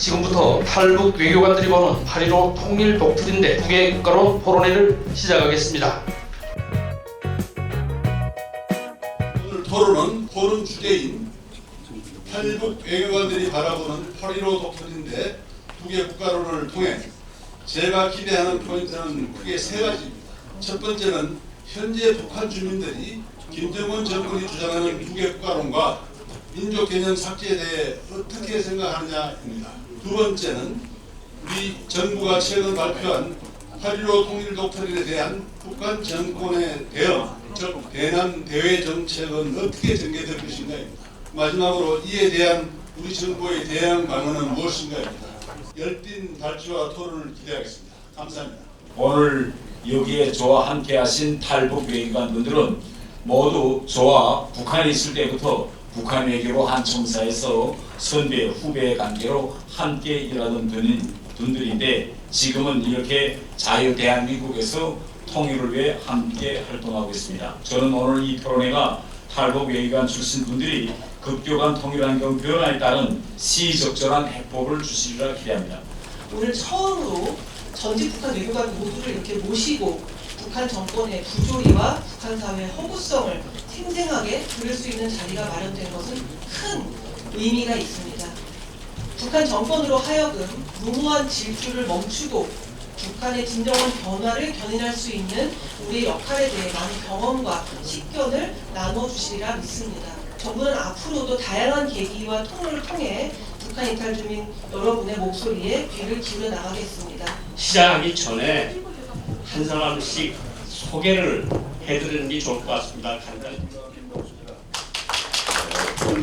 지금부터 탈북 외교관들이 보는 8.15 통일 독트린 대 북의 국가론 토론회를 시작하겠습니다. 오늘 토론은 토론 주제인 탈북 외교관들이 바라보는 8.15 독트린 대 북의 국가론을 통해 제가 기대하는 포인트는 크게 세 가지입니다. 첫 번째는 현재 북한 주민들이 김정은 정권이 주장하는 북의 국가론과 민족 개념 삭제에 대해 어떻게 생각하느냐입니다. 두 번째는 우리 정부가 최근 발표한 8.15 통일 독트린에 대한 북한 정권의 대응, 즉 대남 대외 정책은 어떻게 전개될 것인가입니다. 마지막으로 이에 대한 우리 정부의 대응 방안은 무엇인가입니다. 열띤 발표와 토론을 기대하겠습니다. 감사합니다. 오늘 여기에 저와 함께 하신 탈북 외교관분들은 모두 저와 북한에 있을 때부터 북한 외교부 한 청사에서 선배, 후배 관계로 함께 일하던 분들인데 지금은 이렇게 자유 대한민국에서 통일을 위해 함께 활동하고 있습니다. 저는 오늘 이 토론회가 탈북 외교관 출신 분들이 급격한 통일 환경 변화에 따른 시적절한 해법을 주시리라 기대합니다. 오늘 처음으로 전직 북한 외교관 모두를 이렇게 모시고 북한 정권의 부조리와 북한 사회의 허구성을 생생하게 들을 수 있는 자리가 마련된 것은 큰 의미가 있습니다. 북한 정권으로 하여금 무모한 질주를 멈추고 북한의 진정한 변화를 견인할 수 있는 우리의 역할에 대해 많은 경험과 식견을 나눠주시리라 믿습니다. 정부는 앞으로도 다양한 계기와 통로를 통해 북한 이탈 주민 여러분의 목소리에 귀를 기울여 나가겠습니다. 시작하기 전에 한 사람씩 소개를 해드리는 게 좋을 것 같습니다. 간단히.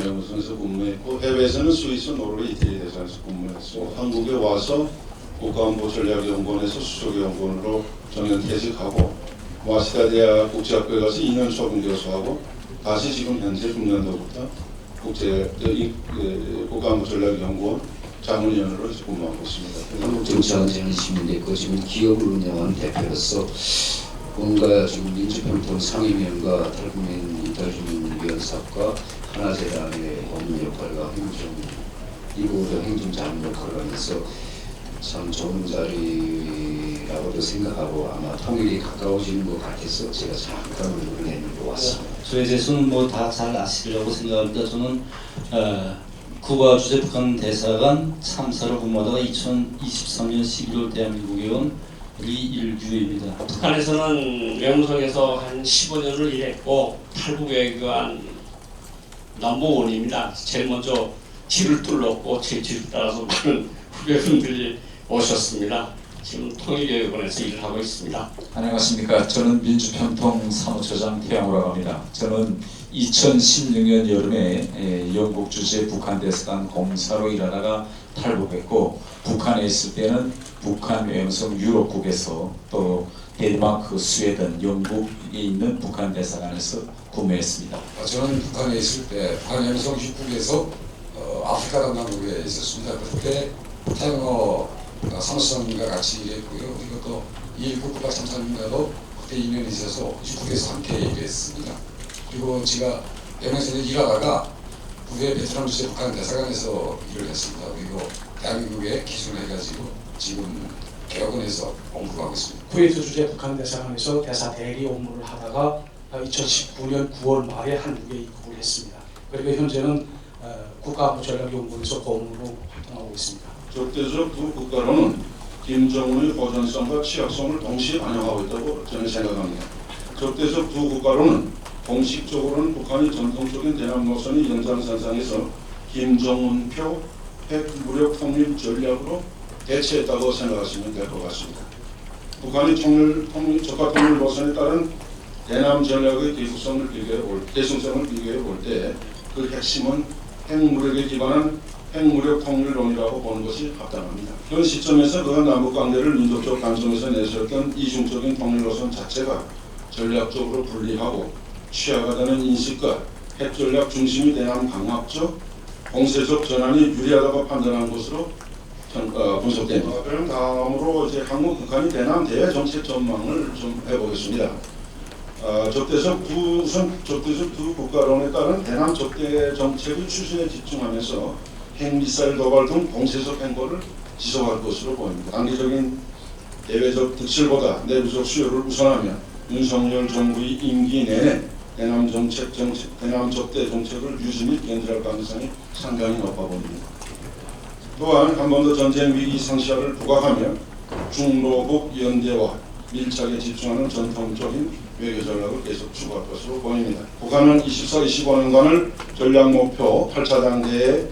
연구소에서 근무했고 해외에서는 스위스, 노르웨이, 이태리 대사에서 근무했고 한국에 와서 국가안보전략연구원에서 수석연구원으로 정년퇴직하고 와시다 대학 국제학교에 가서 2년 소금교수하고 다시 지금 현재 금년도부터 국가안보전략연구원 자문위원으로 근무하고 있습니다. 한국 정치학원 시민됐고 지금 기업을 운영하는 대표로서 뭔가 지금 민주평통 상임위원과 탈북민 이탈주민위원사과 하나재단의 법무 역할과 이부도 행정자문 역할을 하면서 참 좋은 자리라고도 생각하고 아마 통일이 가까워지는 것 같아서 제가 잠깐 얼굴을 내밀고 왔습니다. 저에 대해서는 뭐 다 잘 아시리라고 생각합니다. 저는 쿠바 주재 북한 대사관 참사를 근무하다가 2023년 11월 대한민국에 온 리일규입니다. 북한에서는 외무성에서 한 15년을 일했고 탈북 외교관 넘버원입니다. 제일 먼저 뒤를 뚫었고 제 뒤를 따라서 많은 후배분들이 오셨습니다. 지금 통일외교관에서 일을 하고 있습니다. 안녕하십니까. 저는 민주평통 사무처장 태양호라고 합니다. 저는 2016년 여름에 영국 주재 북한 대사관 공사로 일하다가 탈북했고 북한에 있을 때는 북한 외무성 유럽국에서 또 덴마크, 스웨덴, 영국에 있는 북한 대사관에서 근무했습니다. 저는 북한에 있을 때 북한 외무성 육국에서 아프리카 담당국에 있었습니다. 그때 태영호 사무총장과 같이 일했고요. 그리고 또 이일국 국가 참사님과도 그때 인연이 있어서 육국에서 함께 일했습니다. 그리고 제가 영에서 일하다가 북의 베트남 주재 북한 대사관에서 일을 했습니다. 그리고 대한민국에 기술해가지고 지금 개혁원에서 업무를 하고 있습니다. 쿠웨이트 주재 북한 대사관에서 대사 대리 업무를 하다가 2019년 9월 말에 한국에 입국을 했습니다. 그리고 현재는 국가안보전략연구원에서 고문으로 활동하고 있습니다. 적대적 두 국가로는 김정은의 호전성과 취약성을 동시에 반영하고 있다고 저는 생각합니다. 적대적 두 국가로는 공식적으로는 북한이 전통적인 대남 노선의 연장선상에서 김정은표 핵무력 통일 전략으로 대체했다고 생각하시면 될 것 같습니다. 북한이 적화 통일 노선에 따른 대남 전략의 대승성을 비교해 볼 때 그 핵심은 핵무력에 기반한 핵무력 통일론이라고 보는 것이 합당합니다. 현 시점에서 그간 남북관계를 민족적 관점에서 내세웠던 이중적인 통일노선 자체가 전략적으로 불리하고 취약하다는 인식과 핵전략 중심이 대한 강압적 공세적 전환이 유리하다고 판단한 것으로 분석됩니다. 그럼 다음으로 이제 한국 북한이 대남 대외 정책 전망을 좀 해보겠습니다. 적대적 두 국가론에 따른 대남 적대 정책의 추진에 집중하면서 핵미사일 도발 등 공세적 행보를 지속할 것으로 보입니다. 단기적인 대외적 득실보다 내부적 수요를 우선하며 윤석열 정부의 임기 내내 대남 접대 정책을 유지 및 견제할 가능성이 상당히 높아 보입니다. 또한 한 번 더 전쟁 위기 상시화를 부각하며 중로북 연대와 밀착에 집중하는 전통적인 외교 전략을 계속 추구할 것으로 보입니다. 북한은 24-25년간을 전략목표 8차 당대의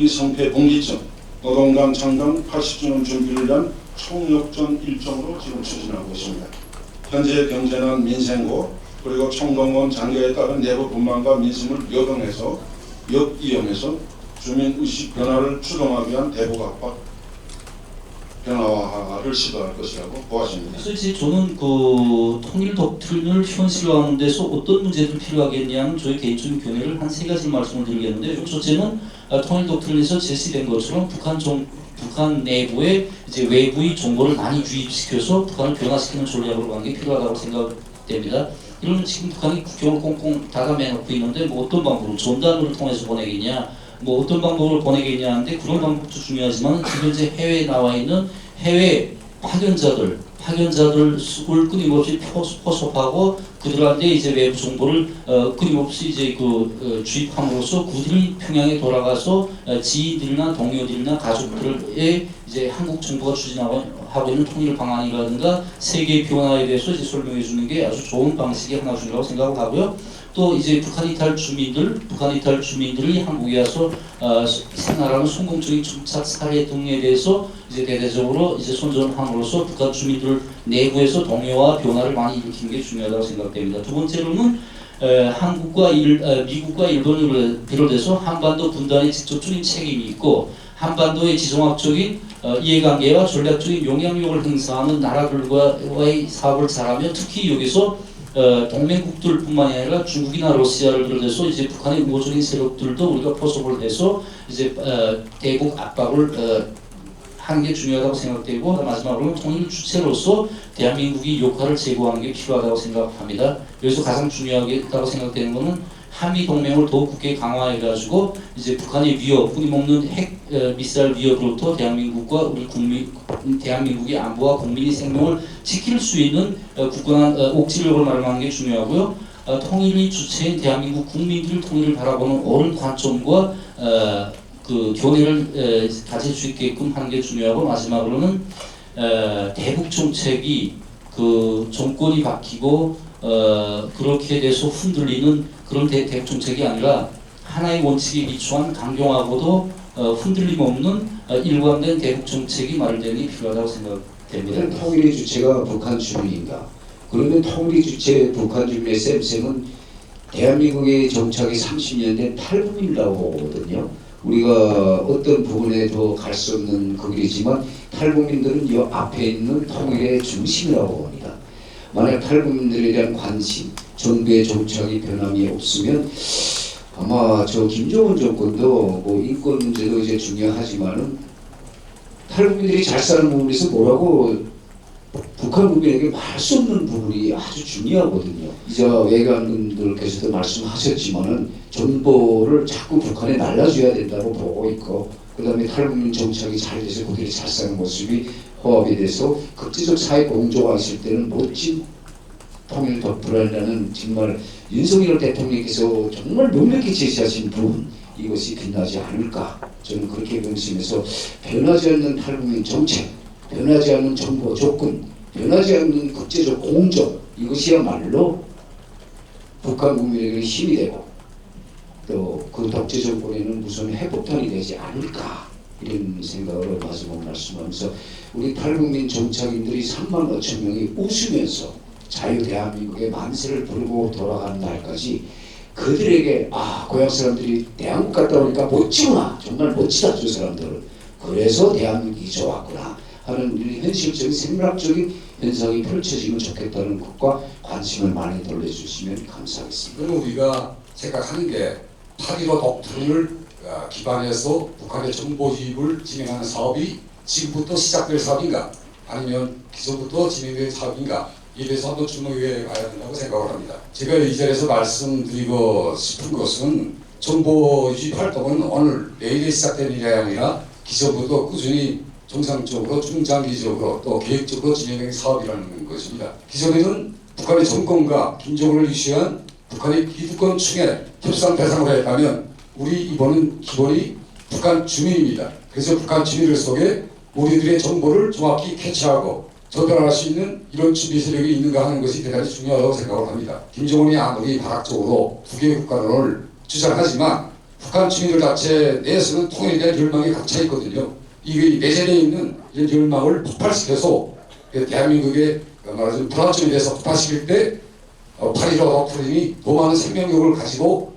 성패 분기점, 노동당 창당 80주년 준비를 위한 총력전 일정으로 지금 추진하고 있습니다. 현재 경제는 민생고 그리고 총동원 장려에 따른 내부 분만과 민심을 역응해서 역이용해서 주민의식 변화를 추동하기 위한 대북 압박 변화화를 시도할 것이라고 보아집니다. 그래서 이제 저는 그 통일 독트린을 현실화하는 데서 어떤 문제들이 필요하겠냐는 저희 개인적인 견해를 한 세 가지 말씀을 드리겠는데, 첫째는 통일 독트린에서 제시된 것처럼 북한 내부에 이제 외부의 정보를 많이 유입시켜서 북한을 변화시키는 전략으로 가는 게 필요하다고 생각됩니다. 이러면 지금 북한이 국경을 꽁꽁 닫아매놓고 있는데 뭐 어떤 방법으로 전단으로 통해서 보내겠냐, 뭐 어떤 방법으로 보내겠냐 하는데 그런 방법도 중요하지만 지금 현재 해외에 나와 있는 해외 파견자들을 끊임없이 포섭하고 그들한테 이제 외부 정보를 끊임없이 이제 주입함으로써 그들이 평양에 돌아가서 지인들이나 동료들이나 가족들의 이제 한국 정부가 추진하고 있는 통일 방안이라든가 세계의 변화에 대해서 이제 설명해 주는 게 아주 좋은 방식의 하나 중이라고 생각을 하고요. 또 이제 북한 이탈 주민들이 한국에 와서 생활하는 성공적인 정착 사례 등에 대해서 이제 대대적으로 이제 선전함으로써 북한 주민들 내부에서 동요와 변화를 많이 일으키는 게 중요하다고 생각됩니다. 두 번째로는 미국과 일본을 비롯해서 한반도 분단에 직접적인 책임이 있고 한반도의 지정학적인 이해관계와 전략적인 영향력을 행사하는 나라들과의 사업을 잘하면 특히 여기서 동맹국들뿐만이 아니라 중국이나 러시아를 비롯해서 이제 북한의 우호적인 세력들도 우리가 포섭을 해서 이제 대북 압박을 하는 게 중요하다고 생각되고, 마지막으로는 통일 주체로서 대한민국이 역할을 제고하는 게 필요하다고 생각합니다. 여기서 가장 중요하다고 생각되는 것은 한미 동맹을 더욱 굳게 강화해가지고 이제 북한의 위협, 끊임없는 핵 미사일 위협으로부터 대한민국과 우리 대한민국의 안보와 국민의 생명을 지킬 수 있는 굳건한 억지력을 마련하는 게 중요하고요. 통일의 주체인 대한민국 국민들 통일을 바라보는 옳은 관점과 그 견해를 가질 수 있게끔 하는 게 중요하고, 마지막으로는 대북 정책이 그 정권이 바뀌고 그렇게 돼서 흔들리는 그런 대북 정책이 아니라 하나의 원칙에 기초한 강경하고도 흔들림 없는 일관된 대북 정책이 마련되는 게 필요하다고 생각됩니다. 통일의 주체가 북한 주민인가? 그러면 통일의 주체 북한 주민의 쌤은 대한민국의 정착이 30년 된 탈북민이라고 보거든요. 우리가 어떤 부분에 더 갈 수 없는 그 길이지만 탈북민들은 이 앞에 있는 통일의 중심이라고 봅니다. 만약 탈북민들에 대한 관심, 정부의 정착이 변함이 없으면 아마 저 김정은 정권도 뭐 인권 문제도 이제 중요하지만은 탈북민들이 잘 사는 부분에서 뭐라고 북한 국민에게 말할 수 없는 부분이 아주 중요하거든요. 이제 외교관분들께서도 말씀하셨지만은 정보를 자꾸 북한에 날라줘야 된다고 보고 있고, 그 다음에 탈북민 정착이 잘 돼서 그들이 잘 사는 모습이 호합이 돼서 국제적 사회 공조가 있을 때는 멋진 통일 덕분이라는 정말 윤석열 대통령께서 정말 명백히 제시하신 부분, 이것이 빛나지 않을까, 저는 그렇게 명심해서 변하지 않는 탈북민 정책, 변하지 않는 정보 조건, 변하지 않는 국제적 공조, 이것이야말로 북한 국민에게 힘이 되고 또 그 독재 정권에는 무슨 핵폭탄이 되지 않을까, 이런 생각으로 마지막 말씀하면서 우리 탈북민 정착인들이 3만 5천 명이 웃으면서 자유 대한민국의 만세를 부르고 돌아가는 날까지 그들에게 고향 사람들이 대한민국 갔다 오니까 멋지구나, 정말 멋지다 저 사람들은, 그래서 대한민국이 좋았구나 하는 현실적인 생각적인 현상이 펼쳐지면 좋겠다는 것과 관심을 많이 돌려주시면 감사하겠습니다. 그럼 우리가 생각하는 게 8.15 독트린을 기반해서 북한의 정보 유입을 진행하는 사업이 지금부터 시작될 사업인가, 아니면 기존부터 진행될 사업인가, 이에 대해서 한번 주목해 봐야 된다고 생각을 합니다. 제가 이 자리에서 말씀드리고 싶은 것은 정보 유지 활동은 오늘 내일에 시작된 일이 아니라 기존부터 꾸준히 정상적으로 중장기적으로 또 계획적으로 진행된 사업이라는 것입니다. 기존에는 북한의 정권과 김정은을 유시한 북한의 기득권 충해 협상 대상으로 했다면 우리 이번은 기본이 북한 주민입니다. 그래서 북한 주민들 속에 우리들의 정보를 정확히 캐치하고 전달할 수 있는 이런 준비 세력이 있는가 하는 것이 대단히 중요하다고 생각을 합니다. 김정은이 아무리 발악적으로 두 개의 국가론을 주장하지만 북한 주민들 자체 내에서는 통일에 대한 열망이 갇혀 있거든요. 이게 내재되어 있는 이런 열망을 폭발시켜서 대한민국의 말하자면 불안점에 대해서 폭발시킬 때 8.15 독트린이 더 많은 생명력을 가지고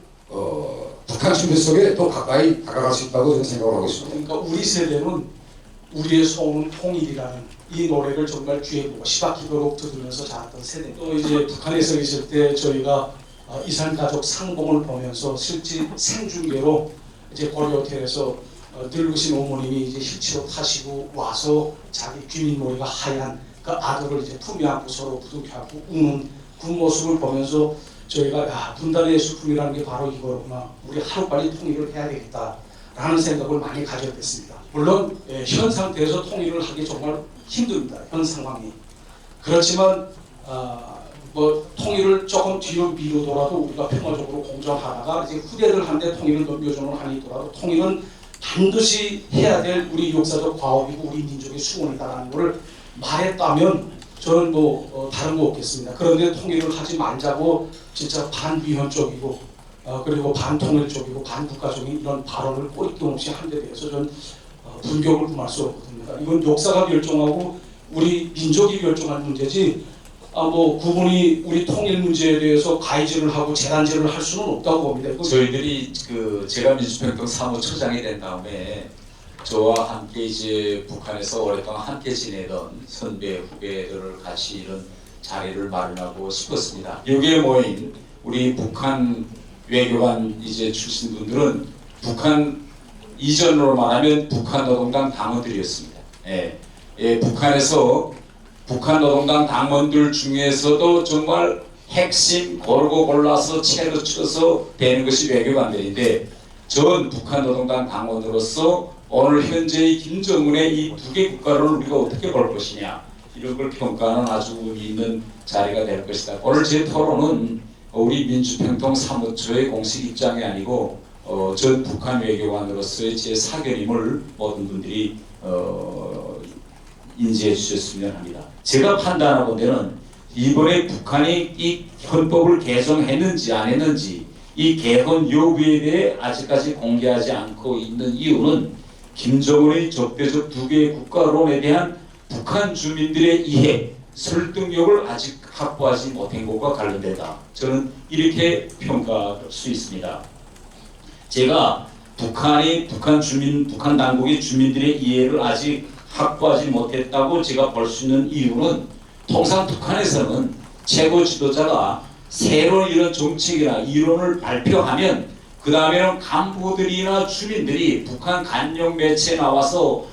북한 주민들 속에 더 가까이 다가갈 수 있다고 저는 생각을 하고 있습니다. 그러니까 우리 세대는 우리의 소원은 통일이라는 이 노래를 정말 귀에 못시박히도록 들으면서 자랐던 세대. 또 이제 북한에서 있을 때 저희가 이산가족 상봉을 보면서 실제 생중계로 이제 고려 호텔에서 늙으신 어머님이 이제 휠체어 타시고 와서 자기 귀밑머리가 하얀 그 아들을 이제 품에 안고 서로 부둥켜안고 우는 그 모습을 보면서 저희가 야, 분단의 수품이라는 게 바로 이거구나. 우리 하루빨리 통일을 해야 되겠다라는 생각을 많이 가졌습니다. 물론 현 상태에서 통일을 하기 정말 힘듭니다. 현 상황이. 그렇지만 뭐 통일을 조금 뒤로 미루더라도 우리가 평화적으로 공존하다가 이제 후대들한테 통일을 넘겨주는 한이 있더라도 통일은 반드시 해야 될 우리 역사적 과업이고 우리 민족의 수원이다라는 것을 말했다면 저는 뭐 다른 거 없겠습니다. 그런데 통일을 하지 말자고 진짜 반위헌적이고 그리고 반통일적이고 반국가적인 이런 발언을 꼬리낌 없이 한 데 대해서 저는 불격을 금할 수 없거든요. 이건 역사가 결정하고 우리 민족이 결정한 문제지 뭐 구분이 우리 통일 문제에 대해서 가이질을 하고 재단질을 할 수는 없다고 봅니다. 저희들이 제가 민주평통 사무처장이 된 다음에 저와 함께 이제 북한에서 오랫동안 함께 지내던 선배 후배들을 같이 이런 자리를 마련하고 싶었습니다. 여기에 모인 우리 북한 외교관 이제 출신 분들은 북한 이전으로 말하면 북한 노동당 당원들이었습니다. 북한에서 북한 노동당 당원들 중에서도 정말 핵심 고르고 골라서 채로 쳐서 되는 것이 외교관들인데 전 북한 노동당 당원으로서 오늘 현재의 김정은의 이 두 개 국가를 우리가 어떻게 볼 것이냐 이런 걸 평가하는 아주 의미 있는 자리가 될 것이다. 오늘 제 토론은 우리 민주평통 사무처의 공식 입장이 아니고 전 북한 외교관으로서의 제 사견임을 모든 분들이 인지해 주셨으면 합니다. 제가 판단하건대는 이번에 북한이 이 헌법을 개정했는지 안 했는지 이 개헌 여부에 대해 아직까지 공개하지 않고 있는 이유는 김정은의 적대적 두 개의 국가론에 대한 북한 주민들의 이해, 설득력을 아직 확보하지 못한 것과 관련된다. 저는 이렇게 평가할 수 있습니다. 제가 북한 당국의 주민들의 이해를 아직 확보하지 못했다고 제가 볼 수 있는 이유는 통상 북한에서는 최고 지도자가 새로운 이런 정책이나 이론을 발표하면 그 다음에는 간부들이나 주민들이 북한 간영 매체에 나와서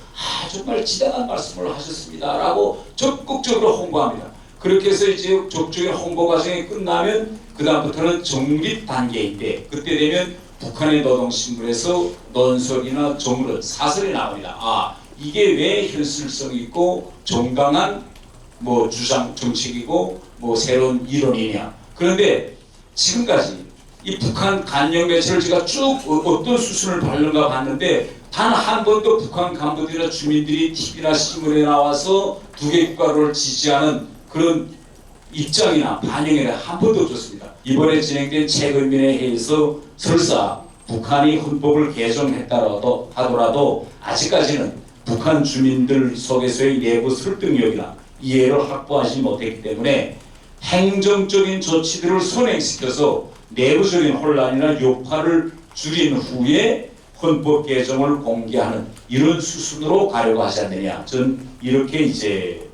정말 지대한 말씀을 하셨습니다 라고 적극적으로 홍보합니다. 그렇게 해서 이제 적극적인 홍보 과정이 끝나면 그 다음부터는 정립 단계인데 그때 되면 북한의 노동신문에서 논설이나 조문은 사설이 나옵니다. 이게 왜 현실성 있고 정당한 뭐 주장 정책이고 뭐 새로운 이론이냐. 그런데 지금까지 이 북한 간영 매체를 제가 쭉 어떤 수순을 밟는가 봤는데 단 한 번도 북한 간부들이나 주민들이 TV나 신문에 나와서 두 개 국가를 지지하는 그런 입장이나 반영이나 한 번도 없었습니다. 이번에 진행된 최근민의 회의에서 설사 북한이 헌법을 개정했다라도 하더라도 아직까지는 북한 주민들 속에서의 내부 설득력이나 이해를 확보하지 못했기 때문에 행정적인 조치들을 선행시켜서 내부적인 혼란이나 여파를 줄인 후에 헌법 개정을 공개하는 이런 수순으로 가려고 하지 않느냐. 저는 이렇게 이제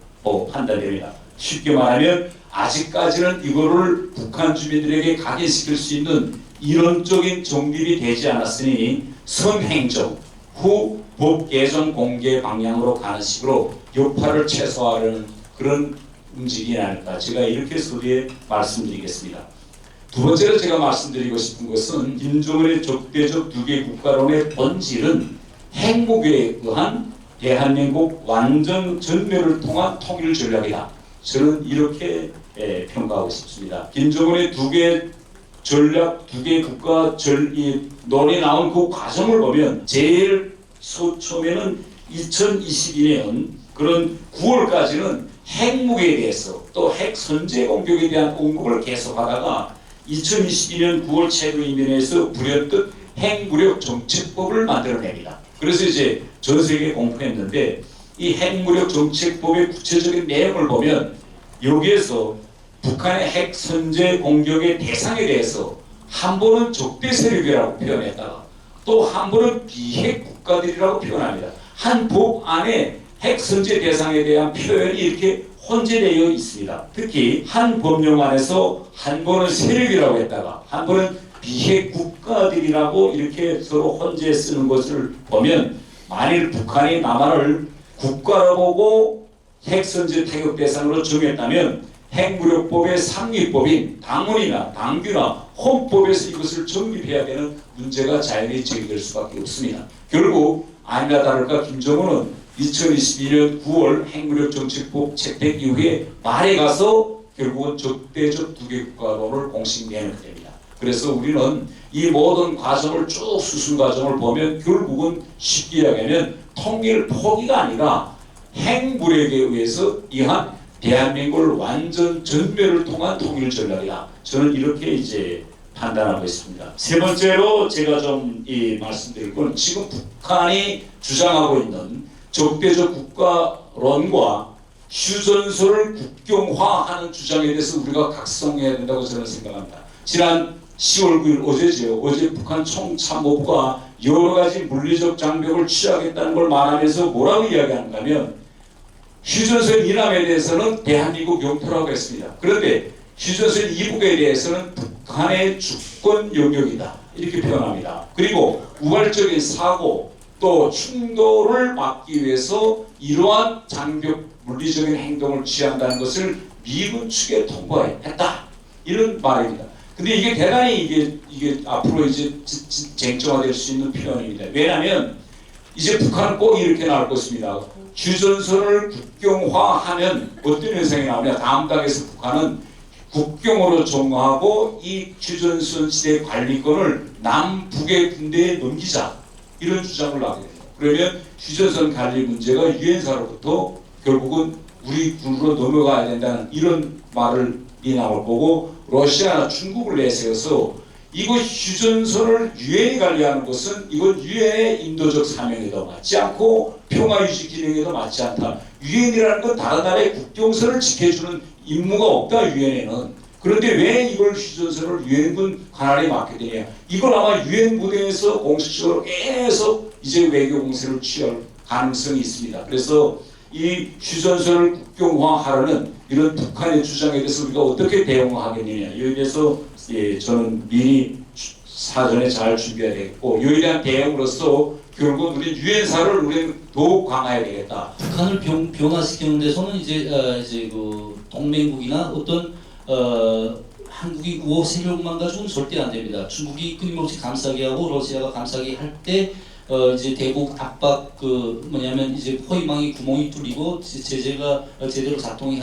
판단됩니다. 쉽게 말하면 아직까지는 이거를 북한 주민들에게 각인시킬 수 있는 이론적인 정립이 되지 않았으니 선행정 후 법 개정 공개 방향으로 가는 식으로 여파를 최소화하려는 그런 움직임이 아닐까. 제가 이렇게 서두에 말씀드리겠습니다. 두 번째로 제가 말씀드리고 싶은 것은 김정은의 적대적 두개 국가론의 본질은 핵무기에 의한 대한민국 완전 전멸을 통한 통일 전략이다. 저는 이렇게 평가하고 싶습니다. 김정은의 두개 전략, 두개 국가 논이 나온 그 과정을 보면 제일 처음에는 2022년 그런 9월까지는 핵무기에 대해서 또 핵 선제 공격에 대한 언급을 계속하다가 2022년 9월 최고위원회에서 불현듯 핵무력 정책법을 만들어냅니다. 그래서 이제 전 세계에 공포했는데 이 핵무력 정책법의 구체적인 내용을 보면 여기에서 북한의 핵 선제 공격의 대상에 대해서 한 번은 적대 세력이라고 표현했다가 또 한 번은 비핵 국가들이라고 표현합니다. 한 법 안에 핵 선제 대상에 대한 표현이 이렇게 혼재되어 있습니다. 특히 한 법령 안에서 한 번은 세력이라고 했다가 한 번은 비핵 국가들이라고 이렇게 서로 혼재 쓰는 것을 보면 만일 북한이 남한을 국가로 보고 핵 선제 타격 대상으로 정했다면 핵무력법의 상위법인 당원이나 당규나 헌법에서 이것을 정립해야 되는 문제가 자연히 제기될 수밖에 없습니다. 결국 아니나 다를까 김정은은 2022년 9월 핵무력 정책법 채택 이후에 말에 가서 결국은 적대적 두개 국가론을 공식 내놓게 됩니다. 그래서 우리는 이 모든 과정을 쭉 수순 과정을 보면 결국은 쉽게 이야기하면 통일 포기가 아니라 핵무력에 의해서 이한 대한민국을 완전 전멸을 통한 통일 전략이다. 저는 이렇게 이제 판단하고 있습니다. 세 번째로 제가 좀 말씀드릴 건 지금 북한이 주장하고 있는 적대적 국가론과 휴전선을 국경화하는 주장에 대해서 우리가 각성해야 된다고 저는 생각합니다. 지난 10월 9일 어제죠. 어제 북한 총참모부가 여러 가지 물리적 장벽을 취하겠다는 걸 말하면서 뭐라고 이야기하는가 하면 휴전선 이남에 대해서는 대한민국 영토라고 했습니다. 그런데 휴전선 이북에 대해서는 북한의 주권 영역이다. 이렇게 표현합니다. 그리고 우발적인 사고 또 충돌을 막기 위해서 이러한 장벽 물리적인 행동을 취한다는 것을 미군 측에 통보했다. 이런 말입니다. 근데 이게 대단히 이게 앞으로 이제 쟁점화될 수 있는 표현입니다. 왜냐하면 이제 북한은 꼭 이렇게 나올 것입니다. 휴전선을 국경화하면 어떤 현상이 나오냐. 다음 당에서 북한은 국경으로 정하고 이 휴전선 시대 관리권을 남북의 군대에 넘기자. 이런 주장을 하게 됩니다. 그러면 휴전선 관리 문제가 유엔사로부터 결국은 우리 군으로 넘어가야 된다는 이런 말을 나올 거고 러시아나 중국을 내세워서 이거 휴전선을 유엔이 관리하는 것은 이건 유엔의 인도적 사명에도 맞지 않고 평화유지 기능에도 맞지 않다. 유엔이라는 건 다른 나라의 국경선을 지켜주는 임무가 없다. 유엔에는. 그런데 왜 이걸 휴전선을 유엔군 관할에 맡게 되냐. 이걸 아마 유엔 무대에서 공식적으로 계속 이제 외교 공세를 취할 가능성이 있습니다. 그래서 이 휴전선을 국경화하려는 이런 북한의 주장에 대해서 우리가 어떻게 대응하겠느냐. 여기에 대해서 저는 미리 사전에 잘 준비해야 되겠고 여기에 대한 대응으로서 결국 우리 유엔사를 우리는 더욱 강화해야 되겠다. 북한을 변화시키는 데서는 이제 그 동맹국이나 어떤 한국이 우호 세력만 가지고는 절대 안 됩니다. 중국이 끊임없이 감싸게 하고 러시아가 감싸게 할 때 이제 대북 압박 뭐냐면 이제 포위망이 구멍이 뚫리고 제재가 제대로 작동이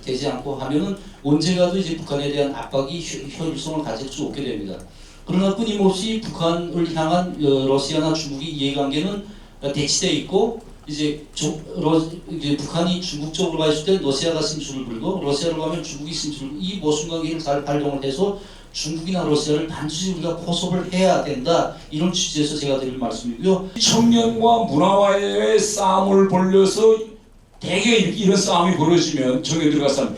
되지 않고 하면은 언제 가도 이제 북한에 대한 압박이 효율성을 가질 수 없게 됩니다. 그러나 끊임없이 북한을 향한 러시아나 중국의 이해관계는 대치돼 있고 이제 북한이 중국 쪽으로 가 있을 때 러시아가 심술을 불고 러시아로 가면 중국이 심술을 이 모순관계를 잘 발동을 해서 중국이나 러시아를 반드시 우리가 포섭을 해야 된다. 이런 취지에서 제가 드릴 말씀이고요. 청년과 문화와의 싸움을 벌려서 대개 이런 싸움이 벌어지면 청년들 가서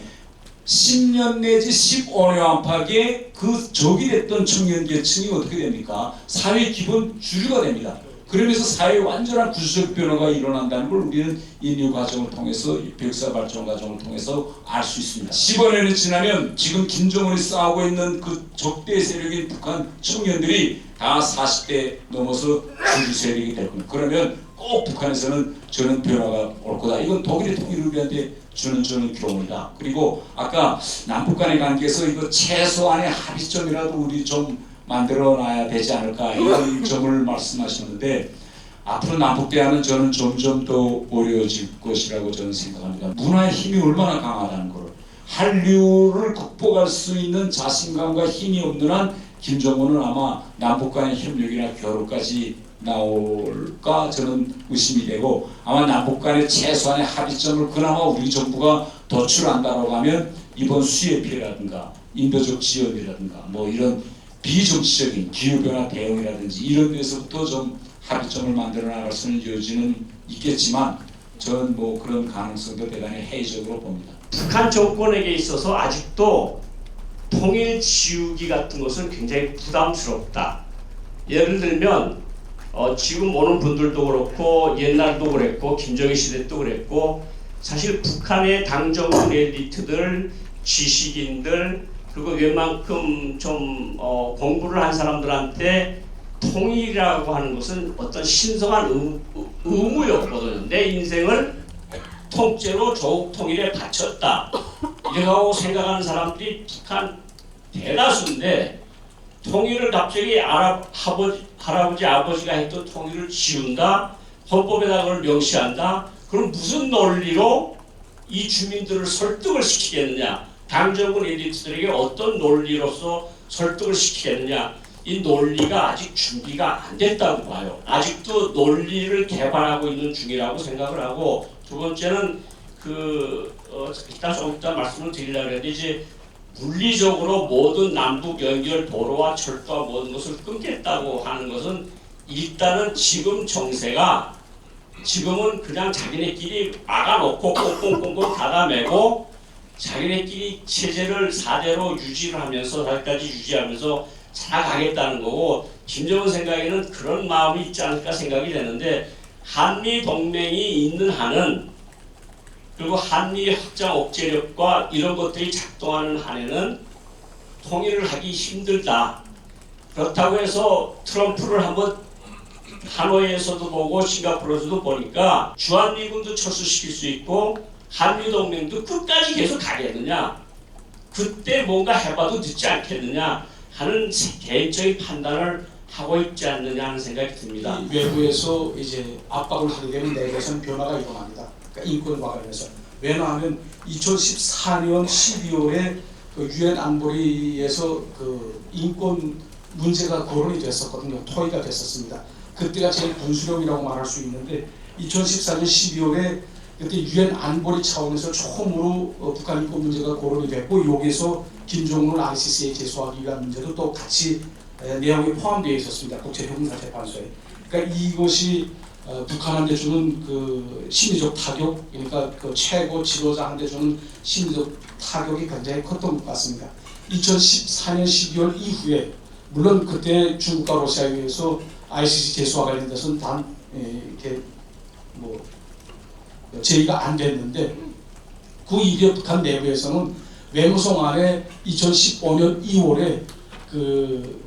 10년 내지 15년 안팎에 그 적이 됐던 청년 계층이 어떻게 됩니까? 사회 기본 주류가 됩니다. 그러면서 사회의 완전한 구조적 변화가 일어난다는 걸 우리는 인류 과정을 통해서 벽사 발전 과정을 통해서 알 수 있습니다. 15년이 지나면 지금 김정은이 싸우고 있는 그 적대 세력인 북한 청년들이 다 40대 넘어서 주류 세력이 될 겁니다. 그러면 꼭 북한에서는 저는 변화가 올 거다. 이건 독일의 통일을 우리한테 주는 저는 교훈이다. 그리고 아까 남북 간의 관계에서 이거 최소한의 합의점이라도 우리 좀 만들어놔야 되지 않을까 이런 점을 말씀하셨는데 앞으로 남북 대화는 저는 점점 더 어려워질 것이라고 저는 생각합니다. 문화의 힘이 얼마나 강하다는 거를 한류를 극복할 수 있는 자신감과 힘이 없는 한 김정은은 아마 남북 간의 협력이나 교류까지 나올까 저는 의심이 되고 아마 남북 간의 최소한의 합의점을 그나마 우리 정부가 도출한다고 하면 이번 수해 피해라든가 인도적 지원이라든가 뭐 이런 비정치적인 기후변화 대응이라든지 이런 데서부터 좀 합의점을 만들어 나갈 수 있는 여지는 있겠지만 저는 뭐 그런 가능성도 대단히 회의적으로 봅니다. 북한 정권에게 있어서 아직도 통일 지우기 같은 것은 굉장히 부담스럽다. 예를 들면 지금 오는 분들도 그렇고 옛날도 그랬고 김정일 시대 도 그랬고 사실 북한의 당정군 엘리트들, 지식인들 그리고 웬만큼 좀 공부를 한 사람들한테 통일이라고 하는 것은 어떤 신성한 의무였거든요. 내 인생을 통째로 조국 통일에 바쳤다. 이라고 생각하는 사람들이 북한 대다수인데 통일을 갑자기 할아버지 아버지가 했던 통일을 지운다. 헌법에다 그걸 명시한다. 그럼 무슨 논리로 이 주민들을 설득을 시키겠느냐. 당정군 엘리트들에게 어떤 논리로서 설득을 시키겠느냐. 이 논리가 아직 준비가 안 됐다고 봐요. 아직도 논리를 개발하고 있는 중이라고 생각을 하고 두 번째는 이따 조금 이따 말씀을 드리려고 했는데 이제 물리적으로 모든 남북 연결 도로와 철도와 모든 것을 끊겠다고 하는 것은 일단은 지금 정세가 지금은 그냥 자기네끼리 막아놓고 꽁꽁꽁꽁 닫아매고 자기네끼리 체제를 4대로 유지를 하면서 4대까지 유지하면서 살아가겠다는 거고 김정은 생각에는 그런 마음이 있지 않을까 생각이 되는데 한미 동맹이 있는 한은 그리고 한미 확장 억제력과 이런 것들이 작동하는 한에는 통일을 하기 힘들다. 그렇다고 해서 트럼프를 한번 하노이에서도 보고 싱가포르에서도 보니까 주한미군도 철수시킬 수 있고 한미동맹도 끝까지 계속 가겠느냐. 그때 뭔가 해봐도 늦지 않겠느냐 하는 개인적인 판단을 하고 있지 않느냐 하는 생각이 듭니다. 외부에서 이제 압박을 하게 되면 내부에서는 변화가 일어납니다. 그러니까 인권과 관련해서. 왜냐하면 2014년 12월에 그 유엔 안보리에서 그 인권 문제가 거론이 됐었거든요. 토의가 됐었습니다. 그때가 제일 분수령이라고 말할 수 있는데 2014년 12월에 그때 유엔 안보리 차원에서 처음으로 북한 인권 문제가 거론이 됐고 여기서 김정은을 ICC에 제소하기 위한 문제도 또 같이 내용이 포함되어 있었습니다. 국제형사재판소에. 그러니까 이것이 북한한테 주는 그 심리적 타격, 그러니까 그 최고 지도자한테 주는 심리적 타격이 굉장히 컸던 것 같습니다. 2014년 12월 이후에 물론 그때 중국과 러시아에 의해서 ICC 제소와 관련돼서는 이렇게 뭐 제의가 안 됐는데 그 이후에 북한 내부에서는 외무성 안에 2015년 2월에 그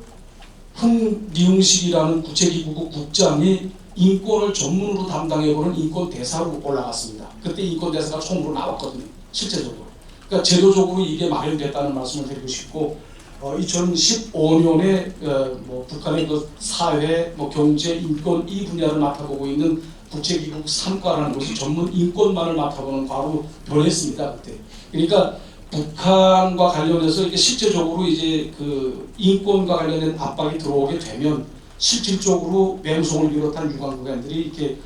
흥미웅식이라는 국제기구국 국장이 인권을 전문으로 담당해보는 인권 대사로 올라갔습니다. 그때 인권 대사가 총으로 나왔거든요. 실제적으로. 그러니까 제도적으로 이게 마련됐다는 말씀을 드리고 싶고 2015년에 뭐 북한의 그 사회, 뭐 경제, 인권 이 분야를 맡아보고 있는 국제기구 3과라는 곳이 전문 인권만을 맡아보는 과로 변했습니다. 그때. 그러니까 북한과 관련해서 이게 실제적으로 이제 그 인권과 관련된 압박이 들어오게 되면 실질적으로 외무성을 비롯한 유관국가들이 이렇게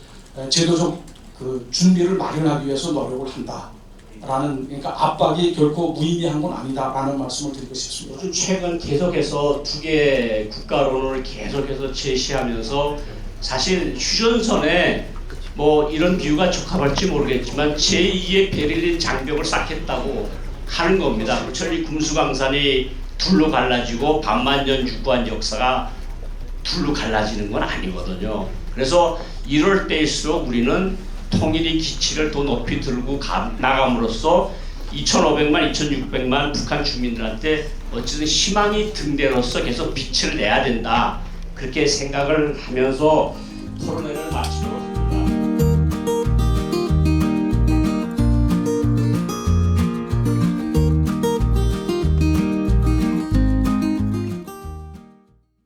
제도적 그 준비를 마련하기 위해서 노력을 한다라는 그러니까 압박이 결코 무의미한 건 아니다라는 말씀을 드리고 싶습니다. 요즘 최근 계속해서 두 개의 국가론을 계속해서 제시하면서 사실 휴전선에 뭐 이런 비유가 적합할지 모르겠지만 제2의 베를린 장벽을 쌓겠다고 하는 겁니다. 그렇죠? 이 금수강산이 둘로 갈라지고 반만년 유구한 역사가 둘로 갈라지는 건 아니거든요. 그래서 이럴 때일수록 우리는 통일의 기치를 더 높이 들고 나감으로써 2,500만, 2,600만 북한 주민들한테 어쨌든 희망이 등대로서 계속 빛을 내야 된다. 그렇게 생각을 하면서 토론회를 마치도록